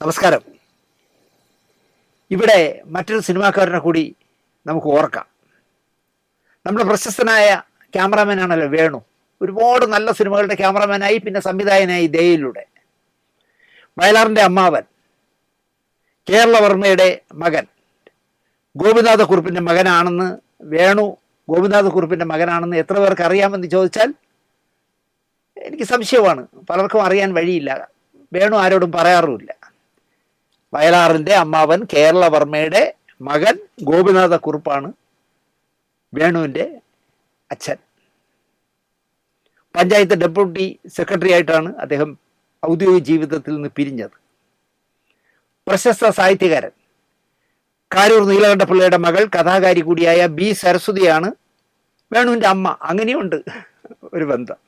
നമസ്കാരം. ഇവിടെ മറ്റൊരു സിനിമാക്കാരനെ കൂടി നമുക്ക് ഓർക്കാം. നമ്മുടെ പ്രശസ്തനായ ക്യാമറാമാനാണല്ലോ വേണു. ഒരുപാട് നല്ല സിനിമകളുടെ ക്യാമറാമാനായി, പിന്നെ സംവിധായകനായി ദയയിലൂടെ. വയലാറിൻ്റെ അമ്മാവൻ, കേരളവർമ്മയുടെ മകൻ, ഗോപിനാഥക്കുറുപ്പിൻ്റെ മകനാണെന്ന് വേണു ഗോപിനാഥക്കുറുപ്പിൻ്റെ മകനാണെന്ന് എത്ര പേർക്ക് അറിയാമെന്ന് ചോദിച്ചാൽ എനിക്ക് സംശയമാണ്. പലർക്കും അറിയാൻ വഴിയില്ല. വേണു ആരോടും പറയാറുമില്ല. വയലാറിൻ്റെ അമ്മാവൻ കേരളവർമ്മയുടെ മകൻ ഗോപിനാഥക്കുറുപ്പാണ് വേണുവിൻ്റെ അച്ഛൻ. പഞ്ചായത്ത് ഡെപ്യൂട്ടി സെക്രട്ടറി ആയിട്ടാണ് അദ്ദേഹം ഔദ്യോഗിക ജീവിതത്തിൽ നിന്ന് പിരിഞ്ഞത്. പ്രശസ്ത സാഹിത്യകാരൻ കാരൂർ നീലകണ്ഠപിള്ളയുടെ മകൾ, കഥാകാരി കൂടിയായ ബി സരസ്വതിയാണ് വേണുവിൻ്റെ അമ്മ. അങ്ങനെയുണ്ട് ഒരു ബന്ധം.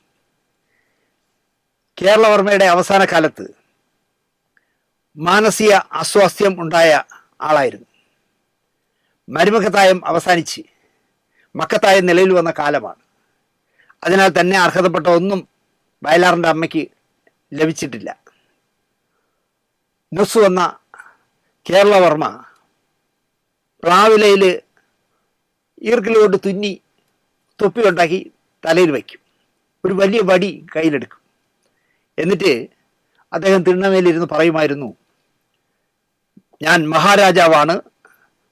കേരളവർമ്മയുടെ അവസാന കാലത്ത് മാനസിക അസ്വാസ്ഥ്യം ഉണ്ടായ ആളായിരുന്നു. മരുമക്കത്തായം അവസാനിച്ച് മക്കത്തായം നിലയിൽ വന്ന കാലമാണ്. അതിനാൽ തന്നെ അർഹതപ്പെട്ട ഒന്നും വയലാറിൻ്റെ അമ്മയ്ക്ക് ലഭിച്ചിട്ടില്ല. നുസ് വന്ന കേരളവർമ്മ പ്ലാവിലയിൽ ഈർക്കിലോട്ട് തുന്നി തൊപ്പി ഉണ്ടാക്കി തലയിൽ വയ്ക്കും. ഒരു വലിയ വടി കയ്യിലെടുക്കും. എന്നിട്ട് അദ്ദേഹം തിണ്ണമേലിരുന്ന് പറയുമായിരുന്നു, ഞാൻ മഹാരാജാവാണ്,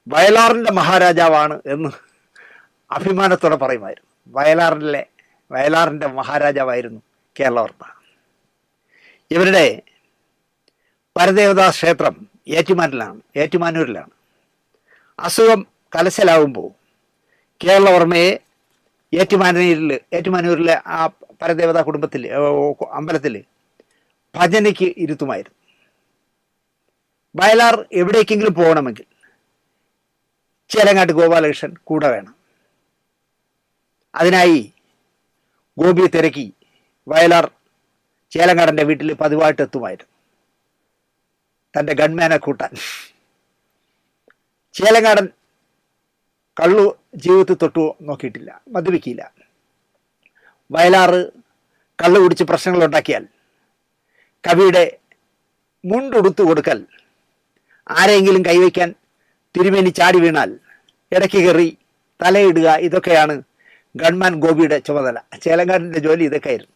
വയലാറിൻ്റെ മഹാരാജാവാണ് എന്ന് അഭിമാനത്തോടെ പറയുമായിരുന്നു. വയലാറിൻ്റെ മഹാരാജാവായിരുന്നു കേരളവർമ്മ. ഇവരുടെ പരദേവതാ ക്ഷേത്രം ഏറ്റുമാനൂരിലാണ്. അസുഖം കലശലാകുമ്പോൾ കേരളവർമ്മയെ ഏറ്റുമാനൂരിലെ ആ പരദേവതാ കുടുംബത്തിൽ അമ്പലത്തിൽ ഭജനയ്ക്ക് ഇരുത്തുമായിരുന്നു. വയലാർ എവിടേക്കെങ്കിലും പോകണമെങ്കിൽ ചേലങ്ങാട്ട് ഗോപാലകൃഷ്ണൻ കൂടെ വേണം. അതിനായി ഗോപിയെ തിരക്കി വയലാർ ചേലങ്ങാടൻ്റെ വീട്ടിൽ പതിവായിട്ട് എത്തുമായിരുന്നു, തൻ്റെ ഗൺമാനെ കൂട്ടാൻ. ചേലങ്ങാടൻ കള്ളു ജീവിതത്തിൽ തൊട്ടു നോക്കിയിട്ടില്ല, മദ്യപിക്കില്ല. വയലാറ് കള്ളു കുടിച്ച് പ്രശ്നങ്ങൾ ഉണ്ടാക്കിയാൽ കവിയുടെ മുണ്ടുടുത്തു കൊടുക്കൽ, ആരെങ്കിലും കൈവയ്ക്കാൻ തിരുമേനി ചാടി വീണാൽ ഇടയ്ക്ക് കയറി തലയിടുക, ഇതൊക്കെയാണ് ഗൺമാൻ ഗോപിയുടെ ചുമതല. ചേലങ്ങാടിൻ്റെ ജോലി ഇതൊക്കെയായിരുന്നു.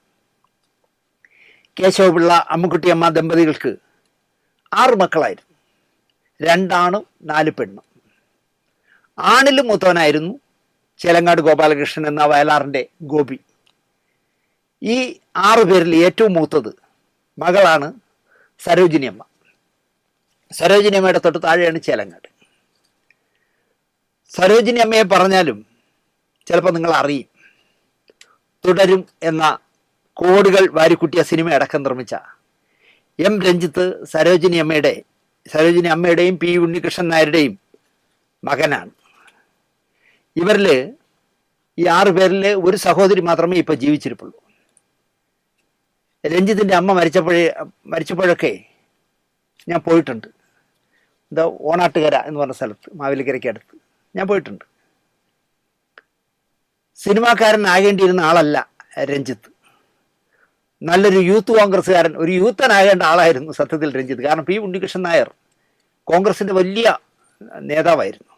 കേശവപിള്ള അമ്മുക്കുട്ടിയമ്മ ദമ്പതികൾക്ക് 6 മക്കളായിരുന്നു. 2 ആണും 4 പെണ്ണും. ആണിലും മൂത്തവനായിരുന്നു ചേലങ്ങാട് ഗോപാലകൃഷ്ണൻ എന്ന വയലാറിൻ്റെ ഗോപി. ഈ 6 പേരിൽ ഏറ്റവും മൂത്തത് മകളാണ് സരോജിനി അമ്മ. സരോജിനി അമ്മയുടെ തൊട്ട് താഴെയാണ് ചേലങ്ങാട്. സരോജിനി അമ്മയെ പറഞ്ഞാലും ചിലപ്പോൾ നിങ്ങൾ അറിയും. തുടരും എന്ന കോടികൾ വാരിക്കുട്ടിയ സിനിമ അടക്കം നിർമ്മിച്ച എം രഞ്ജിത്ത് സരോജിനി അമ്മയുടെയും പി ഉണ്ണികൃഷ്ണൻ നായരുടെയും മകനാണ്. ഇവരിൽ ഈ 6 പേരിൽ ഒരു സഹോദരി മാത്രമേ ഇപ്പോൾ ജീവിച്ചിരിപ്പുള്ളൂ. രഞ്ജിത്തിൻ്റെ അമ്മ മരിച്ചപ്പോഴൊക്കെ ഞാൻ പോയിട്ടുണ്ട്. ഓണാട്ടുകര എന്ന് പറഞ്ഞ സ്ഥലത്ത്, മാവേലിക്കരയ്ക്ക് അടുത്ത് ഞാൻ പോയിട്ടുണ്ട്. സിനിമാക്കാരനാകേണ്ടിയിരുന്ന ആളല്ല രഞ്ജിത്ത്. നല്ലൊരു യൂത്ത് കോൺഗ്രസ്സുകാരൻ, ഒരു യൂത്തനാകേണ്ട ആളായിരുന്നു സത്യത്തിൽ രഞ്ജിത്ത്. കാരണം പി ഉണ്ണികൃഷ്ണൻ നായർ കോൺഗ്രസിൻ്റെ വലിയ നേതാവായിരുന്നു.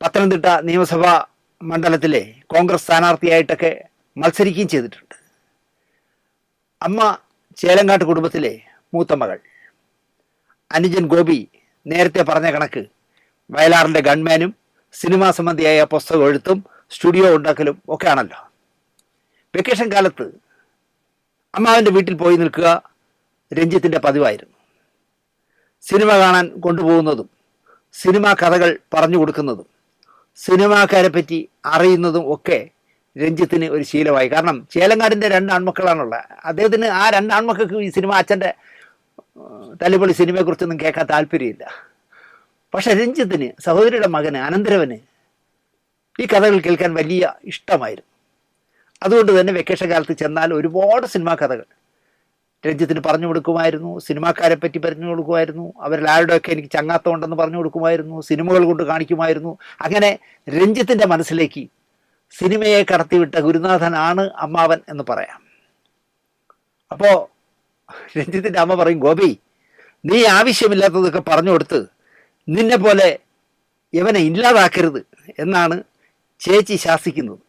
പത്തനംതിട്ട നിയമസഭാ മണ്ഡലത്തിലെ കോൺഗ്രസ് സ്ഥാനാർത്ഥിയായിട്ടൊക്കെ മത്സരിക്കുകയും ചെയ്തിട്ടുണ്ട്. അമ്മ ചേലങ്ങാട്ട് കുടുംബത്തിലെ മൂത്ത മകൾ. അനുജൻ ഗോപി നേരത്തെ പറഞ്ഞ കണക്ക് വയലാറിൻ്റെ ഗൺമാനും സിനിമാ സംബന്ധിയായ പുസ്തകം എഴുത്തും സ്റ്റുഡിയോ ഉണ്ടാക്കലും ഒക്കെ ആണല്ലോ. വെക്കേഷൻ കാലത്ത് അമ്മാവൻ്റെ വീട്ടിൽ പോയി നിൽക്കുക രഞ്ജിത്തിൻ്റെ പതിവായിരുന്നു. സിനിമ കാണാൻ കൊണ്ടുപോകുന്നതും സിനിമാ കഥകൾ പറഞ്ഞു കൊടുക്കുന്നതും സിനിമാക്കാരെ പറ്റി അറിയുന്നതും ഒക്കെ രഞ്ജിത്തിന് ഒരു ശീലമായി. കാരണം ചേലങ്ങാടിൻ്റെ 2 ആൺമക്കളാണുള്ളത്. അദ്ദേഹത്തിന് ആ 2 ആൺമക്കൾക്ക് ഈ സിനിമ, അച്ഛൻ്റെ തല്ലിപ്പൊളി സിനിമയെക്കുറിച്ചൊന്നും കേൾക്കാൻ താല്പര്യമില്ല. പക്ഷെ രഞ്ജിത്തിന്, സഹോദരിയുടെ മകന് അനന്തരവന്, ഈ കഥകൾ കേൾക്കാൻ വലിയ ഇഷ്ടമായിരുന്നു. അതുകൊണ്ട് തന്നെ വെക്കേഷൻ കാലത്ത് ചെന്നാൽ ഒരുപാട് സിനിമാ കഥകൾ രഞ്ജിത്തിന് പറഞ്ഞു കൊടുക്കുമായിരുന്നു. സിനിമാക്കാരെ പറ്റി പറഞ്ഞു കൊടുക്കുമായിരുന്നു. അവരിൽ ആരുടെയൊക്കെ എനിക്ക് ചങ്ങാത്തം ഉണ്ടെന്ന് പറഞ്ഞു കൊടുക്കുമായിരുന്നു. സിനിമകൾ കൊണ്ട് കാണിക്കുമായിരുന്നു. അങ്ങനെ രഞ്ജിത്തിൻ്റെ മനസ്സിലേക്ക് സിനിമയെ കടത്തിവിട്ട ഗുരുനാഥനാണ് അമ്മാവൻ എന്ന് പറയാം. അപ്പോൾ രഞ്ജിത്തിൻ്റെ അമ്മ പറയും, ഗോപി നീ ആവശ്യമില്ലാത്തതൊക്കെ പറഞ്ഞു കൊടുത്ത് നിന്നെ പോലെ ഇവനെ ഇല്ലാതാക്കരുത് എന്നാണ് ചേച്ചി ശാസിക്കുന്നത്.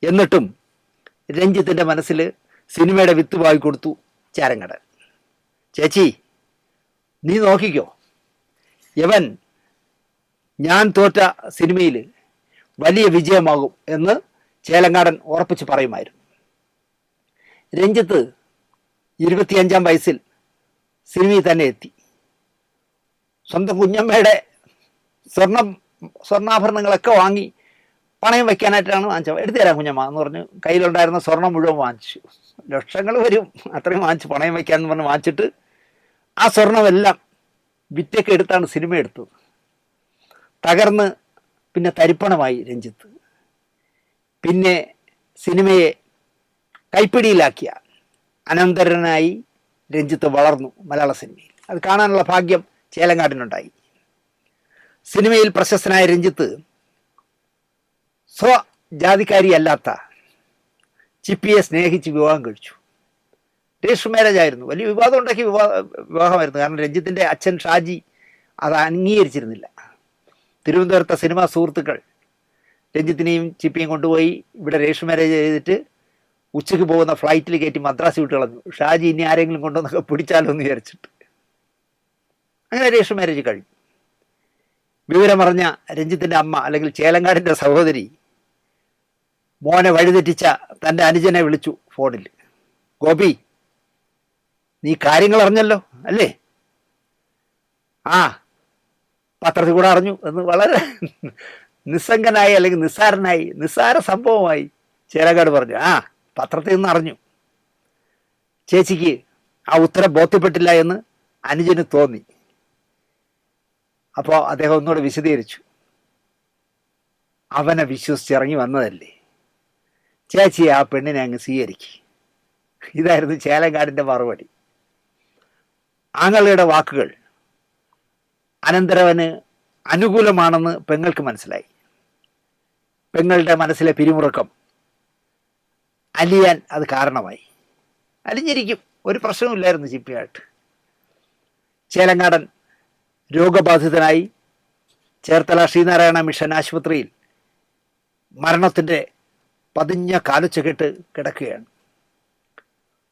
എന്നിട്ടും രഞ്ജിത്തിൻ്റെ മനസ്സിൽ സിനിമയുടെ വിത്ത് വായി കൊടുത്തു ചാരങ്കടൻ. ചേച്ചി, നീ നോക്കിക്കോ, ഇവൻ ഞാൻ തോറ്റ സിനിമയിൽ വലിയ വിജയമാകും എന്ന് ചേലങ്കാടൻ ഉറപ്പിച്ച് പറയുമായിരുന്നു. രഞ്ജിത്ത് 25-ാം വയസ്സിൽ സിനിമയിൽ തന്നെ എത്തി. സ്വന്തം കുഞ്ഞമ്മയുടെ സ്വർണ്ണാഭരണങ്ങളൊക്കെ വാങ്ങി പണയം വയ്ക്കാനായിട്ടാണ് വാങ്ങിച്ചത്. എടുത്തു തരാം കുഞ്ഞമ്മ എന്ന് പറഞ്ഞ് കയ്യിലുണ്ടായിരുന്ന സ്വർണം മുഴുവൻ വാങ്ങിച്ചു. ലക്ഷങ്ങൾ വരും, അത്രയും വാങ്ങിച്ച് പണയം വയ്ക്കാമെന്ന് പറഞ്ഞ് വാങ്ങിച്ചിട്ട് ആ സ്വർണമെല്ലാം വിറ്റൊക്കെ എടുത്താണ് സിനിമ എടുത്തത്. തകർന്ന് പിന്നെ തരിപ്പണമായി രഞ്ജിത്ത്. പിന്നെ സിനിമയെ കൈപ്പിടിയിലാക്കിയ അനന്തരനായി രഞ്ജിത്ത് വളർന്നു മലയാള സിനിമയിൽ. അത് കാണാനുള്ള ഭാഗ്യം ചേലങ്കാടിനുണ്ടായി. സിനിമയിൽ പ്രശസ്തനായ രഞ്ജിത്ത് സ്വജാതിക്കാരിയല്ലാത്ത ചിപ്പിയെ സ്നേഹിച്ച് വിവാഹം കഴിച്ചു. രജിസ്റ്റർ മാരേജ് ആയിരുന്നു. വലിയ വിവാദം ഉണ്ടാക്കിയ വിവാഹമായിരുന്നു. കാരണം രഞ്ജിത്തിൻ്റെ അച്ഛൻ ഷാജി അത് അംഗീകരിച്ചിരുന്നില്ല. തിരുവനന്തപുരത്തെ സിനിമാ സുഹൃത്തുക്കൾ രഞ്ജിത്തിനെയും ചിപ്പിയും കൊണ്ടുപോയി ഇവിടെ രജിസ്റ്റർ മാരേജ് ചെയ്തിട്ട് ഉച്ചയ്ക്ക് പോകുന്ന ഫ്ലൈറ്റിൽ കയറ്റി മദ്രാസ് വിട്ട് കളഞ്ഞു. ഷാജി ഇനി ആരെങ്കിലും കൊണ്ടുവന്നൊക്കെ പിടിച്ചാലോ എന്ന് വിചാരിച്ചിട്ട്. അങ്ങനെ രജിസ്റ്റർ മാരേജ് കഴിഞ്ഞു. വിവരമറിഞ്ഞ രഞ്ജിത്തിൻ്റെ അമ്മ അല്ലെങ്കിൽ ചേലങ്കാടിൻ്റെ സഹോദരി മോനെ വഴിതെറ്റിച്ച തൻ്റെ അനുജനെ വിളിച്ചു ഫോണിൽ. ഗോപി, നീ കാര്യങ്ങൾ അറിഞ്ഞല്ലോ അല്ലേ? ആ, പത്രത്തിൽ കൂടെ അറിഞ്ഞു എന്ന് വളരെ നിസ്സംഗനായി അല്ലെങ്കിൽ നിസ്സാര സംഭവമായി ചേലങ്കാട് പറഞ്ഞു. ആ, പത്രത്തിൽ നിന്ന് അറിഞ്ഞു. ചേച്ചിക്ക് ആ ഉത്തരം ബോധ്യപ്പെട്ടില്ല എന്ന് അനുജന് തോന്നി. അപ്പോൾ അദ്ദേഹം ഒന്നുകൂടെ വിശദീകരിച്ചു. അവനെ വിശ്വസിച്ചിറങ്ങി വന്നതല്ലേ, ചേച്ചിയെ ആ പെണ്ണിനെ അങ്ങ് സ്വീകരിക്കും. ഇതായിരുന്നു ചേലങ്കാടിൻ്റെ മറുപടി. ആങ്ങളുടെ വാക്കുകൾ അനന്തരവന് അനുകൂലമാണെന്ന് പെങ്ങൾക്ക് മനസ്സിലായി. പെങ്ങളുടെ മനസ്സിലെ പിരിമുറുക്കം അലിയാൻ അത് കാരണമായി. അലിഞ്ഞിരിക്കും, ഒരു പ്രശ്നവുമില്ലായിരുന്നു ചിപ്പിയായിട്ട്. ചേലങ്കാടൻ രോഗബാധിതനായി ചേർത്തല ശ്രീനാരായണ മിഷൻ ആശുപത്രിയിൽ മരണത്തിൻ്റെ പതിഞ്ഞ കാലുച്ചകെട്ട് കിടക്കുകയാണ്.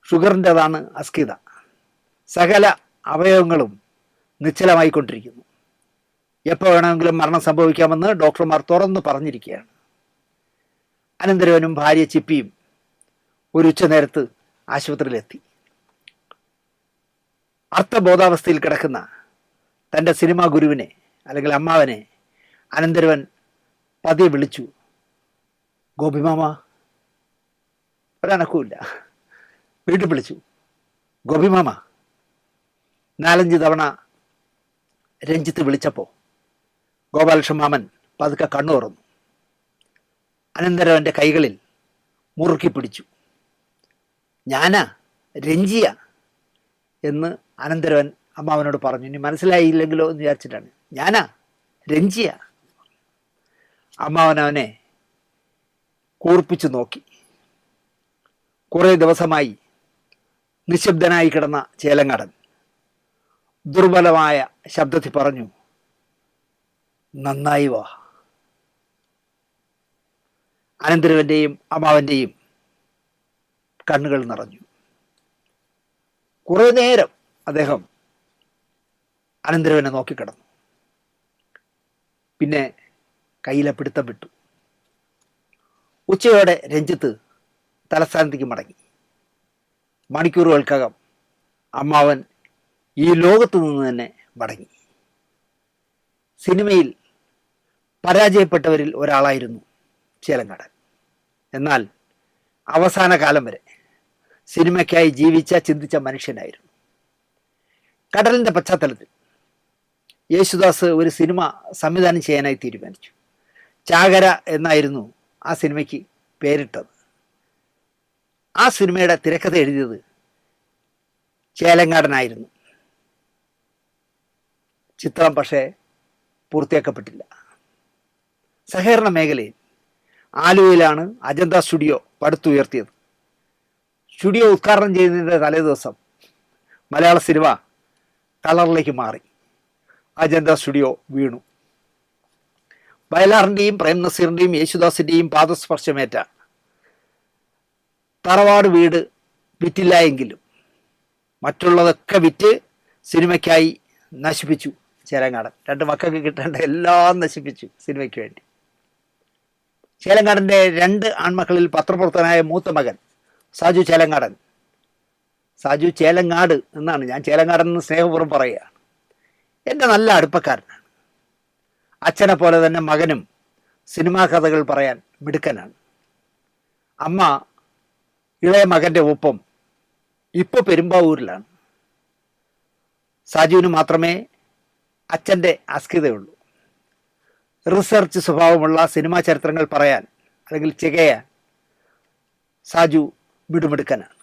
ഷുഗറിൻ്റെതാണ് അസ്കിത. സകല അവയവങ്ങളും നിശ്ചലമായിക്കൊണ്ടിരിക്കുന്നു. എപ്പോൾ വേണമെങ്കിലും മരണം സംഭവിക്കാമെന്ന് ഡോക്ടർമാർ തുറന്നു പറഞ്ഞിരിക്കുകയാണ്. അനന്തരവനും ഭാര്യ ചിപ്പിയും ഒരു ഉച്ചനേരത്ത് ആശുപത്രിയിലെത്തി. അർത്ഥബോധാവസ്ഥയിൽ കിടക്കുന്ന തൻ്റെ സിനിമാ ഗുരുവിനെ അല്ലെങ്കിൽ അമ്മാവനെ അനന്തരവൻ പതിയെ വിളിച്ചു. ഗോപിമാമ. ഒരനക്കവുമില്ല. വീട്ടിൽ വിളിച്ചു. ഗോപിമാമ. 4-5 തവണ രഞ്ജിത്ത് വിളിച്ചപ്പോൾ ഗോപാലകൃഷ്ണൻ മാമൻ പതുക്കെ കണ്ണു തുറന്നു. അനന്തരവൻ്റെ കൈകളിൽ മുറുക്കി പിടിച്ചു. ഞാനാ, രഞ്ജിയ എന്ന് അനന്തരവൻ അമ്മാവനോട് പറഞ്ഞു. ഇനി മനസ്സിലായില്ലെങ്കിലോ എന്ന് വിചാരിച്ചിട്ടാണ്. ഞാനാ, രഞ്ജിയ. അമ്മാവൻ അവനെ കൂർപ്പിച്ചു നോക്കി. കുറേ ദിവസമായി നിശബ്ദനായി കിടന്ന ചേലങ്കാടൻ ദുർബലമായ ശബ്ദത്തിൽ പറഞ്ഞു, നന്നായി വാ. അനന്തരവൻ്റെയും അമ്മാവൻ്റെയും കണ്ണുകൾ നിറഞ്ഞു. കുറേ നേരം അദ്ദേഹം അനന്തരവനെ നോക്കിക്കിടന്നു. പിന്നെ കയ്യിലെ പിടുത്തം വിട്ടു. ഉച്ചയോടെ രഞ്ജിത്ത് തലസ്ഥാനത്തേക്ക് മടങ്ങി. മണിക്കൂറുകൾക്കകം അമ്മാവൻ ഈ ലോകത്ത് നിന്ന് തന്നെ മടങ്ങി. സിനിമയിൽ പരാജയപ്പെട്ടവരിൽ ഒരാളായിരുന്നു ചേലങ്കാടൻ. എന്നാൽ അവസാന കാലം വരെ സിനിമയ്ക്കായി ചിന്തിച്ച മനുഷ്യനായിരുന്നു. കടലിൻ്റെ പശ്ചാത്തലത്തിൽ യേശുദാസ് ഒരു സിനിമ സംവിധാനം ചെയ്യാനായി തീരുമാനിച്ചു. ചാകര എന്നായിരുന്നു ആ സിനിമയ്ക്ക് പേരിട്ടത്. ആ സിനിമയുടെ തിരക്കഥ എഴുതിയത് ചേലങ്കാടനായിരുന്നു. ചിത്രം പക്ഷേ പൂർത്തിയാക്കപ്പെട്ടില്ല. സഹകരണ മേഖലയിൽ ആലുവയിലാണ് അജന്ത സ്റ്റുഡിയോ പടുത്തുയർത്തിയത്. സ്റ്റുഡിയോ ഉദ്ഘാടനം ചെയ്യുന്നതിൻ്റെ തലേദിവസം മലയാള സിനിമ കളറിലേക്ക് മാറി. അജന്ത സ്റ്റുഡിയോ വീണു. വയലാറിൻ്റെയും പ്രേം നസീറിൻ്റെയും യേശുദാസിൻ്റെയും പാദസ്പർശമേറ്റ തറവാട് വീട് വിറ്റില്ല എങ്കിലും മറ്റുള്ളതൊക്കെ വിറ്റ് സിനിമയ്ക്കായി നശിപ്പിച്ചു ചേലങ്ങാടൻ. 2 മക്കൾക്ക് കിട്ടേണ്ട എല്ലാം നശിപ്പിച്ചു സിനിമയ്ക്ക് വേണ്ടി. ചേലങ്ങാടൻ്റെ 2 ആൺമക്കളിൽ പത്രപ്രവർത്തകനായ മൂത്ത മകൻ സാജു ചേലങ്ങാടൻ, സാജു ചേലങ്ങാട് എന്നാണ്, ഞാൻ ചേലങ്ങാടൻ എന്ന് സ്നേഹപൂർവ്വം പറയുകയാണ്, എൻ്റെ നല്ല അടുപ്പക്കാരനാണ്. അച്ഛനെ പോലെ തന്നെ മകനും സിനിമാ കഥകൾ പറയാൻ മിടുക്കനാണ്. അമ്മ ഇളയ മകൻ്റെ ഒപ്പം ഇപ്പോൾ പെരുമ്പാവൂരിലാണ്. സാജുവിന് മാത്രമേ അച്ഛൻ്റെ അസ്കിതയുള്ളൂ. റിസർച്ച് സ്വഭാവമുള്ള സിനിമാ ചരിത്രങ്ങൾ പറയാൻ അല്ലെങ്കിൽ ചികയാൻ സാജു മിടുമിടുക്കനാണ്.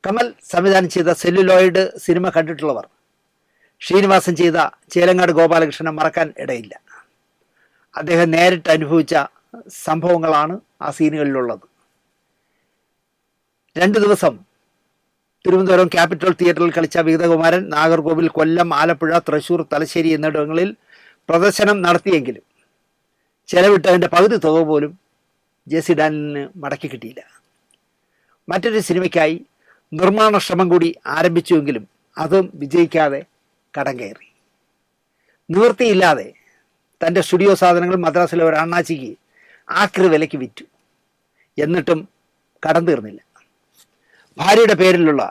കമൽ സംവിധാനം ചെയ്ത സെല്ലുലോയിഡ് സിനിമ കണ്ടിട്ടുള്ളവർ ശ്രീനിവാസൻ ചെയ്ത ചേലങ്ങാട് ഗോപാലകൃഷ്ണനെ മറക്കാൻ ഇടയില്ല. അദ്ദേഹം നേരിട്ട് അനുഭവിച്ച സംഭവങ്ങളാണ് ആ സീനുകളിലുള്ളത്. 2 ദിവസം തിരുവനന്തപുരം ക്യാപിറ്റൽ തിയേറ്ററിൽ കളിച്ച വിഗതകുമാരൻ നാഗർകോവിൽ, കൊല്ലം, ആലപ്പുഴ, തൃശ്ശൂർ, തലശ്ശേരി എന്നിവിടങ്ങളിൽ പ്രദർശനം നടത്തിയെങ്കിലും ചെലവിട്ടതിൻ്റെ പകുതി തുക പോലും ജെ.സി. ഡാനിയലിന് മടക്കി കിട്ടിയില്ല. മറ്റൊരു സിനിമയ്ക്കായി നിർമ്മാണ ശ്രമം കൂടി ആരംഭിച്ചുവെങ്കിലും അതും വിജയിക്കാതെ കടം കയറി. നിവൃത്തിയില്ലാതെ തൻ്റെ സ്റ്റുഡിയോ സാധനങ്ങൾ മദ്രാസിലെ ഒരു അണ്ണാച്ചിക്ക് ആക്രി വിലയ്ക്ക് വിറ്റു. എന്നിട്ടും കടം തീർന്നില്ല. ഭാര്യയുടെ പേരിലുള്ള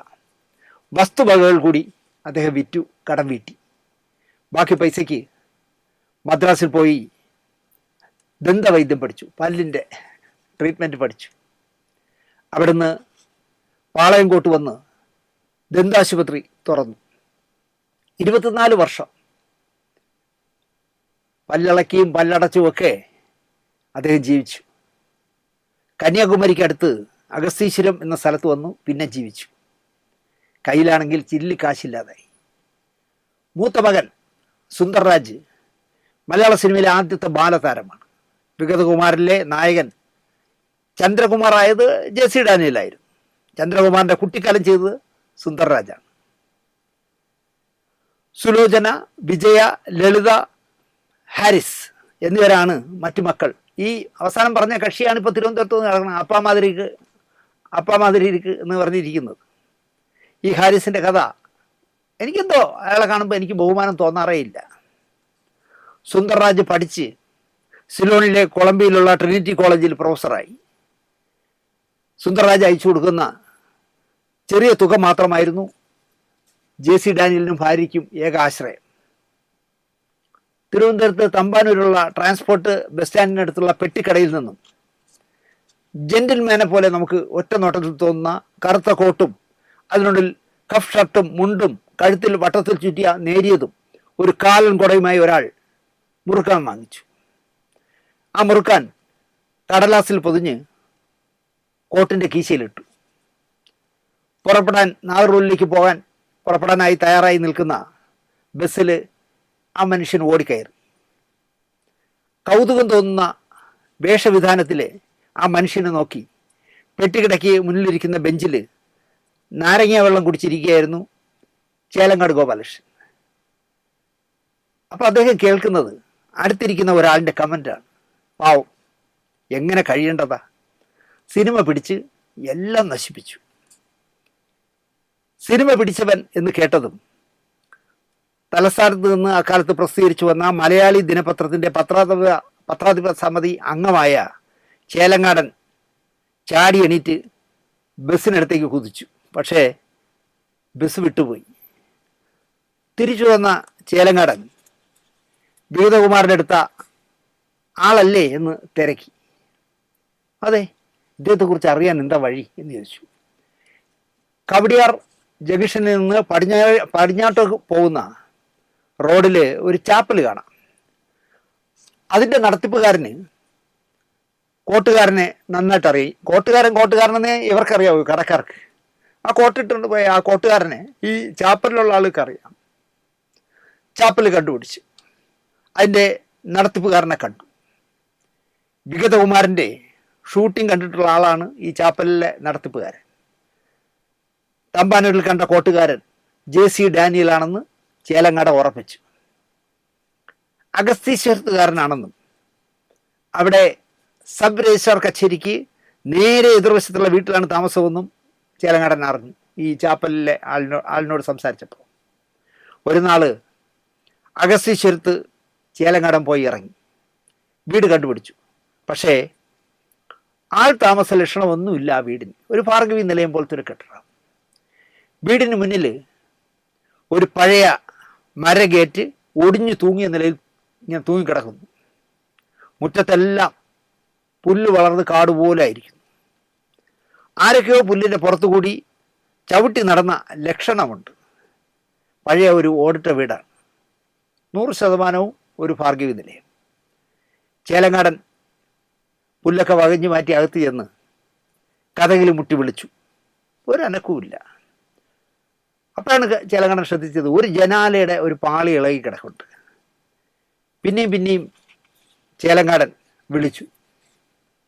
വസ്തുവകകൾ കൂടി അദ്ദേഹം വിറ്റു കടം വീട്ടി. ബാക്കി പൈസയ്ക്ക് മദ്രാസിൽ പോയി ദന്തവൈദ്യം പഠിച്ചു, പല്ലിൻ്റെ ട്രീറ്റ്മെൻറ്റ് പഠിച്ചു. അവിടുന്ന് പാളയംകോട്ട് വന്ന് ദന്താശുപത്രി തുറന്നു. 24 വർഷം പല്ലിളക്കിയും പല്ലടച്ചുമൊക്കെ അദ്ദേഹം ജീവിച്ചു. കന്യാകുമാരിക്കടുത്ത് അഗസ്തീശ്വരം എന്ന സ്ഥലത്ത് വന്നു പിന്നെ ജീവിച്ചു. കയ്യിലാണെങ്കിൽ ചില്ലി കാശില്ലാതായി. മൂത്ത മകൻ സുന്ദർരാജ് മലയാള സിനിമയിലെ ആദ്യത്തെ ബാലതാരമാണ്. വിഗതകുമാരിലെ നായകൻ ചന്ദ്രകുമാർ ആയത് ജെ.സി. ഡാനിയലായിരുന്നു. ചന്ദ്രകുമാറിൻ്റെ കുട്ടിക്കാലം ചെയ്തത് സുന്ദർരാജാണ്. സുലോചന, വിജയ, ലളിത, ഹാരിസ് എന്നിവരാണ് മറ്റു മക്കൾ. ഈ അവസാനം പറഞ്ഞ കക്ഷിയാണ് ഇപ്പോൾ തിരുവനന്തപുരത്ത് നിന്ന് നടക്കുന്നത്. അപ്പാമാതിരിക്ക് എന്ന് പറഞ്ഞിരിക്കുന്നത്. ഈ ഹാരിസിൻ്റെ കഥ എനിക്കെന്തോ അയാളെ കാണുമ്പോൾ എനിക്ക് ബഹുമാനം തോന്നാറേ ഇല്ല. സുന്ദർരാജ് പഠിച്ച് സിലോണിലെ കൊളംബിയയിലുള്ള ട്രിനിറ്റി കോളേജിൽ പ്രൊഫസറായി. സുന്ദർരാജ് അയച്ചു കൊടുക്കുന്ന ചെറിയ തുക മാത്രമായിരുന്നു ജെ.സി. ഡാനിയലിനും ഭാര്യയ്ക്കും ഏക ആശ്രയം. തിരുവനന്തപുരത്ത് തമ്പാനൂരുള്ള ട്രാൻസ്പോർട്ട് ബസ് സ്റ്റാൻഡിനടുത്തുള്ള പെട്ടിക്കടയിൽ നിന്നും ജെന്റിൽമാനെ പോലെ നമുക്ക് ഒറ്റ നോട്ടത്തിൽ തോന്നുന്ന കറുത്ത കോട്ടും അതിനുള്ളിൽ കഫ് ഷർട്ടും മുണ്ടും കഴുത്തിൽ വട്ടത്തിൽ ചുറ്റിയ നേരിയതും ഒരു കാലൻ കുടയുമായി ഒരാൾ മുറുക്കാൻ വാങ്ങിച്ചു. ആ മുറുക്കാൻ കടലാസിൽ പൊതിഞ്ഞ് കോട്ടിൻ്റെ കീശയിലിട്ടു. നാഗർകോവിലേക്ക് പുറപ്പെടാനായി തയ്യാറായി നിൽക്കുന്ന ബസ്സിൽ ആ മനുഷ്യൻ ഓടിക്കയറി. കൗതുകം തോന്നുന്ന വേഷവിധാനത്തിലെ ആ മനുഷ്യനെ നോക്കി പെട്ടിക്കിടയ്ക്ക് മുന്നിലിരിക്കുന്ന ബെഞ്ചിൽ നാരങ്ങ വെള്ളം കുടിച്ചിരിക്കുകയായിരുന്നു ചേലങ്ങാട് ഗോപാലകൃഷ്ണൻ. അപ്പോൾ അദ്ദേഹം കേൾക്കുന്നത് അടുത്തിരിക്കുന്ന ഒരാളിൻ്റെ കമൻ്റാണ്. പാവം, എങ്ങനെ കഴിയേണ്ടതാ, സിനിമ പിടിച്ച് എല്ലാം നശിപ്പിച്ചു. സിനിമ പിടിച്ചവൻ എന്ന് കേട്ടതും തലസ്ഥാനത്ത് നിന്ന് അക്കാലത്ത് പ്രസിദ്ധീകരിച്ചു വന്ന മലയാളി ദിനപത്രത്തിൻ്റെ പത്രാധിപ സമിതി അംഗമായ ചേലങ്ങാടൻ ചാടി എണീറ്റ് ബസ്സിനടുത്തേക്ക് കുതിച്ചു. പക്ഷേ ബസ് വിട്ടുപോയി. തിരിച്ചു വന്ന ചേലങ്ങാടൻ വിഗതകുമാരൻ്റെ അടുത്ത ആളല്ലേ എന്ന് തിരക്കി. അതെ, ഇദ്ദേഹത്തെക്കുറിച്ച് അറിയാൻ എന്താ വഴി എന്ന് ചോദിച്ചു. കവടിയാർ ജംഗ്ഷനിൽ നിന്ന് പടിഞ്ഞാട്ടോട്ട് പോകുന്ന റോഡിൽ ഒരു ചാപ്പൽ കാണാം. അതിൻ്റെ നടത്തിപ്പുകാരന് കോട്ടുകാരനെ നന്നായിട്ട് അറിയും. കോട്ടുകാരനെന്ന് ഇവർക്കറിയാവൂ, കടക്കാർക്ക്. ആ കോട്ടിട്ടുണ്ട് പോയ ആ കോട്ടുകാരനെ ഈ ചാപ്പലിലുള്ള ആൾക്ക് അറിയാം. ചാപ്പൽ കണ്ടുപിടിച്ചു. അതിൻ്റെ നടത്തിപ്പുകാരനെ കണ്ടു. വിഗതകുമാരൻ്റെ ഷൂട്ടിംഗ് കണ്ടിട്ടുള്ള ആളാണ് ഈ ചാപ്പലിലെ നടത്തിപ്പുകാരൻ. തമ്പാനൂരിൽ കണ്ട കോട്ടുകാരൻ JC ഡാനിയലാണെന്ന് ചേലങ്ങാട് ഉറപ്പിച്ചു. അഗസ്തീശ്വരത്തുകാരനാണെന്നും അവിടെ സബ് രജിസ്ട്രാർ കച്ചേരിക്ക് നേരെ എതിർവശത്തുള്ള വീട്ടിലാണ് താമസമെന്നും ചേലങ്ങാടൻ അറിഞ്ഞു. ഈ ചാപ്പലിലെ ആളിനോട് സംസാരിച്ചപ്പോൾ ഒരു നാള് അഗസ്തീശ്വരത്ത് ചേലങ്ങാടൻ പോയി ഇറങ്ങി വീട് കണ്ടുപിടിച്ചു. പക്ഷേ ആൾ താമസ ലക്ഷണമൊന്നുമില്ല ആ വീടിന്. ഒരു ഭാർഗവി നിലയം പോലത്തെ ഒരു കെട്ടിടം. വീടിന് മുന്നിൽ ഒരു പഴയ മരഗേറ്റ് ഒടിഞ്ഞു തൂങ്ങിയ നിലയിൽ ഇങ്ങനെ തൂങ്ങിക്കിടക്കുന്നു. മുറ്റത്തെല്ലാം പുല്ല് വളർന്ന് കാട് പോലായിരിക്കുന്നു. ആരൊക്കെയോ പുല്ലിൻ്റെ പുറത്തുകൂടി ചവിട്ടി നടന്ന ലക്ഷണമുണ്ട്. പഴയ ഒരു ഓടിട്ട വീടാണ്. 100% ഒരു ഭാർഗവി നിലയം. ചേലങ്ങാടൻ പുല്ലൊക്കെ വകഞ്ഞു മാറ്റി അകത്ത് ചെന്ന് കഥകിൽ മുട്ടി വിളിച്ചു. ഒരനക്കവുമില്ല. അപ്പോഴാണ് ചേലങ്ങാടൻ ശ്രദ്ധിച്ചത് ഒരു ജനാലയുടെ ഒരു പാളി ഇളകി കിടക്കുന്നുണ്ട്. പിന്നെയും ചേലങ്ങാടൻ വിളിച്ചു.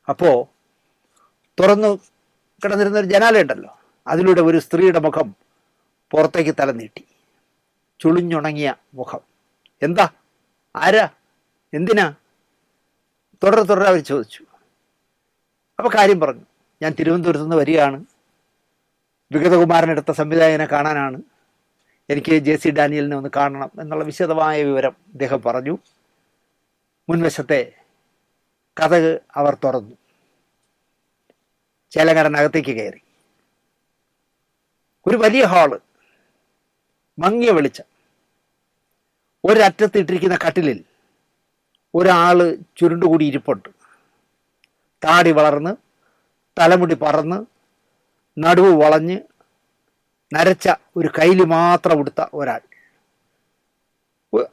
അപ്പോൾ തുറന്നു കിടന്നിരുന്നൊരു ജനാലയുണ്ടല്ലോ, അതിലൂടെ ഒരു സ്ത്രീയുടെ മുഖം പുറത്തേക്ക് തല നീട്ടി. ചുളിഞ്ഞുണങ്ങിയ മുഖം. എന്താ? ആരാ? എന്തിനാ? തുടരെ അവർ ചോദിച്ചു. അപ്പോൾ കാര്യം പറഞ്ഞു. ഞാൻ തിരുവനന്തപുരത്ത് നിന്ന് വരികയാണ്. വിഗതകുമാരനെടുത്ത സംവിധായകനെ കാണാനാണ്. എനിക്ക് JC ഡാനിയലിനെ ഒന്ന് കാണണം എന്നുള്ള വിശദമായ വിവരം അദ്ദേഹം പറഞ്ഞു. മുൻവശത്തെ കഥക് അവർ തുറന്നു. ചേലങ്ങാടൻ അകത്തേക്ക് കയറി. ഒരു വലിയ ഹാള്, മങ്ങിയ വെളിച്ചം. ഒരറ്റത്തിട്ടിരിക്കുന്ന കട്ടിലിൽ ഒരാൾ ചുരുണ്ടുകൂടി ഇരിപ്പുണ്ട്. താടി വളർന്ന്, തലമുടി പറന്ന്, നടുവ് വളഞ്ഞ്, നരച്ച ഒരു കൈലി മാത്രം ഉടുത്ത ഒരാൾ.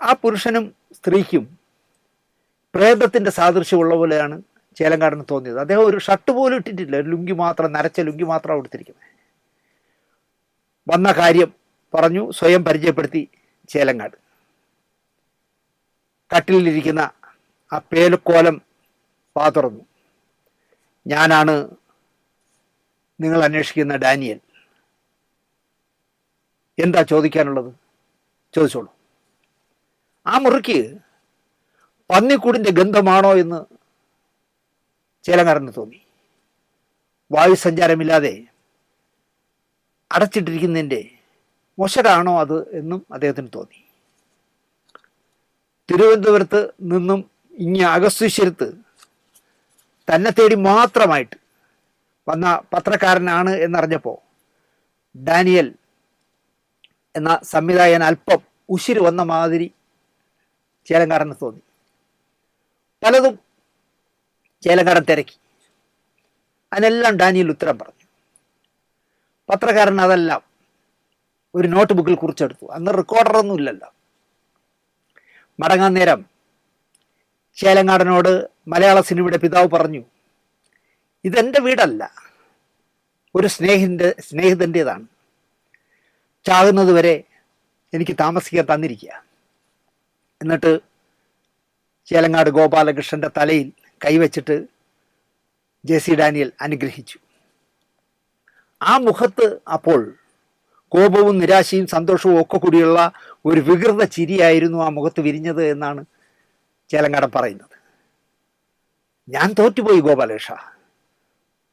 ആ പുരുഷനും സ്ത്രീക്കും പ്രേതത്തിൻ്റെ സാദൃശ്യമുള്ള പോലെയാണ് ചേലങ്ങാടന് തോന്നിയത്. അദ്ദേഹം ഒരു ഷർട്ട് പോലും ഇട്ടിട്ടില്ല. ഒരു ലുങ്കി മാത്രം, നരച്ച ലുങ്കി മാത്രം ഉടുത്തിരിക്കുന്നത്. വന്ന കാര്യം പറഞ്ഞു, സ്വയം പരിചയപ്പെടുത്തി ചേലങ്ങാട്. കട്ടിലിരിക്കുന്ന ആ പേലുക്കോലം തുറന്നു. ഞാനാണ് നിങ്ങൾ അന്വേഷിക്കുന്ന ഡാനിയൽ. എന്താ ചോദിക്കാനുള്ളത്? ചോദിച്ചോളൂ. ആ മുറിക്ക് പന്നിക്കൂടിൻ്റെ ഗന്ധമാണോ എന്ന് ചേലങ്ങാടന് തോന്നി. വായുസഞ്ചാരമില്ലാതെ അടച്ചിട്ടിരിക്കുന്നതിൻ്റെ മൊശരാണോ അത് എന്നും അദ്ദേഹത്തിന് തോന്നി. തിരുവനന്തപുരത്ത് നിന്നും അഗസ്തീശ്വരത്ത് തന്നെ തേടി മാത്രമായിട്ട് വന്ന പത്രക്കാരനാണ് എന്നറിഞ്ഞപ്പോൾ ഡാനിയൽ എന്ന സംവിധായകൻ അല്പം ഉശിര് വന്ന മാതിരി ചേലങ്ങാടന് തോന്നി. പലതും ചേലങ്ങാടൻ തിരക്കി. അതിനെല്ലാം ഡാനിയൽ ഉത്തരം പറഞ്ഞു. പത്രക്കാരൻ അതെല്ലാം ഒരു നോട്ട് ബുക്കിൽ കുറിച്ചെടുത്തു. അന്ന് റെക്കോർഡറൊന്നും ഇല്ലല്ലോ. മടങ്ങാൻ നേരം ചേലങ്ങാടനോട് മലയാള സിനിമയുടെ പിതാവ് പറഞ്ഞു, ഇതെൻ്റെ വീടല്ല, ഒരു സ്നേഹിതൻ്റേതാണ്. ചാകുന്നത് വരെ എനിക്ക് താമസിക്കാൻ തന്നിരിക്കുക. എന്നിട്ട് ചേലങ്ങാട് ഗോപാലകൃഷ്ണൻ്റെ തലയിൽ കൈവച്ചിട്ട് JC ഡാനിയൽ അനുഗ്രഹിച്ചു. ആ മുഖത്ത് അപ്പോൾ കോപവും നിരാശയും സന്തോഷവും ഒക്കെ കൂടിയുള്ള ഒരു വികൃത ചിരിയായിരുന്നു ആ മുഖത്ത് വിരിഞ്ഞത് എന്നാണ് ചേലങ്ങാടൻ പറയുന്നത്. ഞാൻ തോറ്റുപോയി ഗോപാലകൃഷ്ണ,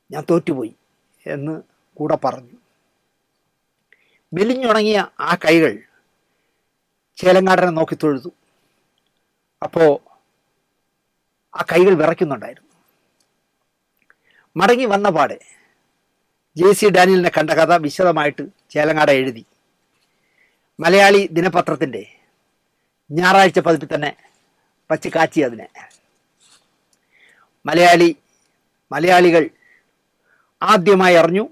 ഞാൻ തോറ്റുപോയി എന്ന് കൂടെ പറഞ്ഞു. മെലിഞ്ഞുണങ്ങിയ ആ കൈകൾ ചേലങ്ങാടനെ നോക്കി തൊഴുതു. അപ്പോൾ ആ കൈകൾ വിറയ്ക്കുന്നുണ്ടായിരുന്നു. മടങ്ങി വന്ന പാടെ JC ഡാനിയലിനെ കണ്ട കഥ വിശദമായിട്ട് ചേലങ്ങാട എഴുതി. മലയാളി ദിനപത്രത്തിൻ്റെ ഞായറാഴ്ച പതിപ്പിൽ തന്നെ വച്ച് കാച്ചി അതിനെ. മലയാളികൾ ആദ്യമായി അറിഞ്ഞു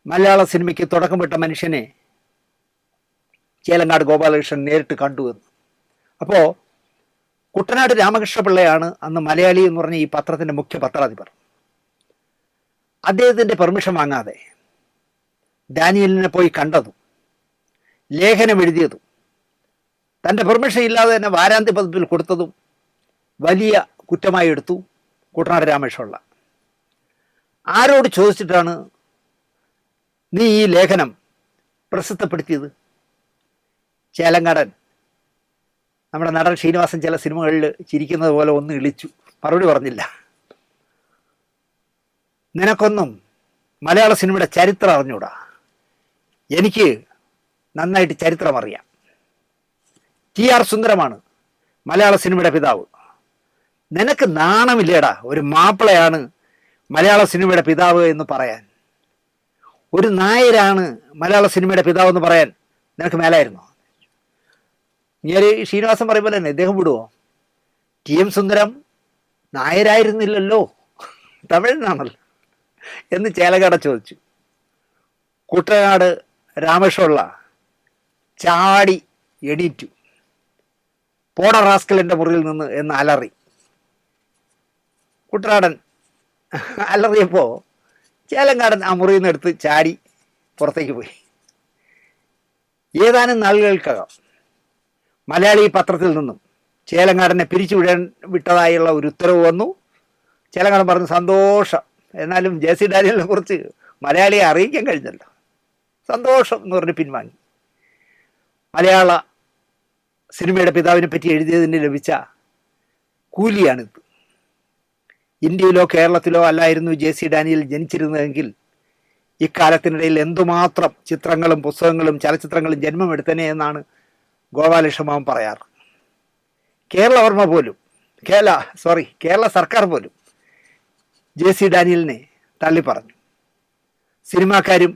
മലയാള സിനിമയ്ക്ക് തുടക്കമിട്ട മനുഷ്യനെ ചേലങ്ങാട് ഗോപാലകൃഷ്ണൻ നേരിട്ട് കണ്ടു എന്ന്. അപ്പോൾ കുട്ടനാട് രാമകൃഷ്ണപിള്ളയാണ് അന്ന് മലയാളി എന്ന് പറഞ്ഞ ഈ പത്രത്തിൻ്റെ മുഖ്യ പത്രാധിപർ. അദ്ദേഹത്തിൻ്റെ പെർമിഷൻ വാങ്ങാതെ ഡാനിയലിനെ പോയി കണ്ടതും ലേഖനം എഴുതിയതും തൻ്റെ പെർമിഷൻ ഇല്ലാതെ തന്നെ വാരാന്ത്യ പതിപ്പിൽ കൊടുത്തതും വലിയ കുറ്റമായി എടുത്തു കുട്ടനാട് രാമകൃഷ്ണപിള്ള. ആരോട് ചോദിച്ചിട്ടാണ് നീ ഈ ലേഖനം പ്രസിദ്ധപ്പെടുത്തിയത് ചേലങ്ങാടൻ നമ്മുടെ നടൻ ശ്രീനിവാസൻ ചില സിനിമകളിൽ ചിരിക്കുന്നത് പോലെ ഒന്ന് ഇളിച്ചു, മറുപടി പറഞ്ഞില്ല. നിനക്കൊന്നും മലയാള സിനിമയുടെ ചരിത്രം അറിഞ്ഞൂടാ, എനിക്ക് നന്നായിട്ട് ചരിത്രം അറിയാം. TR സുന്ദരമാണ് മലയാള സിനിമയുടെ പിതാവ്. നിനക്ക് നാണമില്ലേടാ ഒരു മാപ്പിളയാണ് മലയാള സിനിമയുടെ പിതാവ് എന്ന് പറയാൻ? ഒരു നായരാണ് മലയാള സിനിമയുടെ പിതാവ് എന്ന് പറയാൻ നിനക്ക് മേലായിരുന്നോ? ഇങ്ങനെ ശ്രീനിവാസൻ പറയുമ്പോൾ തന്നെ ഇദ്ദേഹം വിടുവോ? TM സുന്ദരം നായരായിരുന്നില്ലല്ലോ, തമിഴനാണല്ലോ എന്ന് ചേലങ്ങാടൻ ചോദിച്ചു. കുട്ടനാട് രാമേശ്വള്ള ചാടി എണീറ്റു. പോട റാസ്കലിൻ്റെ മുറിയിൽ നിന്ന് എന്ന് അലറി. കുട്ടനാടൻ അലറിയപ്പോൾ ചേലങ്ങാടൻ ആ മുറിയിൽ നിന്ന് എടുത്ത് ചാടി പുറത്തേക്ക് പോയി. ഏതാനും നാളുകൾക്കകം മലയാളി പത്രത്തിൽ നിന്നും ചേലങ്ങാടനെ പിരിച്ചു വിട്ടതായുള്ള ഒരു ഉത്തരവ് വന്നു. ചേലങ്ങാടൻ പറഞ്ഞു സന്തോഷം, എന്നാലും JC ഡാനിയലിനെ കുറിച്ച് മലയാളിയെ അറിയിക്കാൻ കഴിഞ്ഞല്ലോ, സന്തോഷം എന്ന് പറഞ്ഞ് പിൻവാങ്ങി. മലയാള സിനിമയുടെ പിതാവിനെ പറ്റി എഴുതിയതിന് ലഭിച്ച കൂലിയാണിത്. ഇന്ത്യയിലോ കേരളത്തിലോ അല്ലായിരുന്നു JC ഡാനിയൽ ജനിച്ചിരുന്നതെങ്കിൽ ഇക്കാലത്തിനിടയിൽ എന്തുമാത്രം ചിത്രങ്ങളും പുസ്തകങ്ങളും ചലച്ചിത്രങ്ങളും ജന്മമെടുത്തനെ എന്നാണ് ഗോപാലകൃഷ്ണമാവൻ പറയാറ്. കേരള സർക്കാർ പോലും JC ഡാനിയലിനെ തള്ളി പറഞ്ഞു. സിനിമാക്കാരും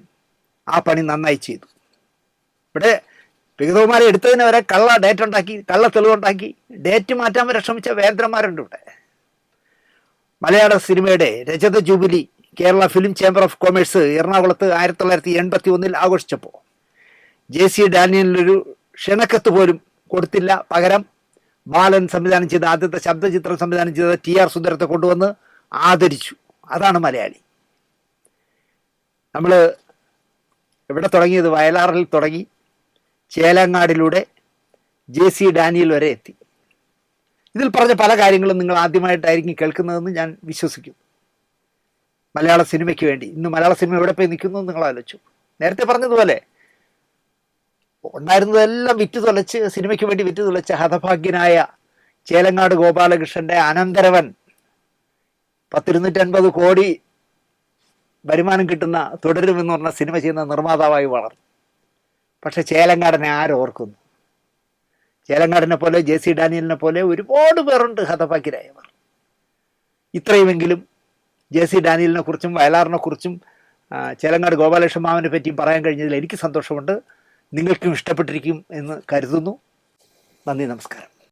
ആ പണി നന്നായി ചെയ്തു. ഇവിടെ വിഗതകുമാരെ എടുത്തതിന് വരെ കള്ള ഡേറ്റ് ഉണ്ടാക്കി, കള്ള തെളിവുണ്ടാക്കി ഡേറ്റ് മാറ്റാൻ വരെ ശ്രമിച്ച വേന്ദ്രന്മാരുണ്ട് ഇവിടെ. മലയാള സിനിമയുടെ രജത jubilee Kerala film chamber of commerce എറണാകുളത്ത് 1981 ആഘോഷിച്ചപ്പോൾ JC ഡാനിയലിനൊരു ക്ഷണക്കത്ത് പോലും കൊടുത്തില്ല. പകരം ബാലൻ സംവിധാനം ചെയ്ത ആദ്യത്തെ ശബ്ദചിത്രം സംവിധാനം ചെയ്ത TR സുന്ദരത്തെ കൊണ്ടുവന്ന് ആദരിച്ചു. അതാണ് മലയാളി. നമ്മൾ എവിടെ തുടങ്ങിയത്? വയലാറിൽ തുടങ്ങി ചേലങ്ങാടിലൂടെ JC ഡാനിയൽ വരെ എത്തി. ഇതിൽ പറഞ്ഞ പല കാര്യങ്ങളും നിങ്ങൾ ആദ്യമായിട്ടായിരിക്കും കേൾക്കുന്നതെന്ന് ഞാൻ വിശ്വസിക്കുന്നു. മലയാള സിനിമയ്ക്ക് വേണ്ടി ഇന്ന് മലയാള സിനിമ എവിടെ പോയി നിൽക്കുന്നു നിങ്ങൾ ആലോചിച്ചു. നേരത്തെ പറഞ്ഞതുപോലെ ഉണ്ടായിരുന്നതെല്ലാം വിറ്റുതൊലച്ച് സിനിമയ്ക്ക് വേണ്ടി വിറ്റുതൊലച്ച് ഹതഭാഗ്യനായ ചേലങ്ങാട് ഗോപാലകൃഷ്ണന്റെ അനന്തരവൻ 250 കോടി വരുമാനം കിട്ടുന്ന തുടരുമെന്ന് പറഞ്ഞ സിനിമ ചെയ്യുന്ന നിർമ്മാതാവായി വളർന്നു. പക്ഷെ ചേലങ്ങാടനെ ആരോർക്കുന്നു? ചേലങ്ങാടിനെ പോലെ JC ഡാനിയലിനെ പോലെ ഒരുപാട് പേരുണ്ട് ഹതഭാഗ്യരായവർ. ഇത്രയുമെങ്കിലും JC ഡാനിയലിനെ കുറിച്ചും വയലാറിനെ കുറിച്ചും ചേലങ്ങാട് ഗോപാലകൃഷ്ണ മാവനെ പറ്റിയും പറയാൻ കഴിഞ്ഞതിൽ എനിക്ക് സന്തോഷമുണ്ട്. നിങ്ങൾക്കും ഇഷ്ടപ്പെട്ടിരിക്കും എന്ന് കരുതുന്നു. നന്ദി, നമസ്കാരം.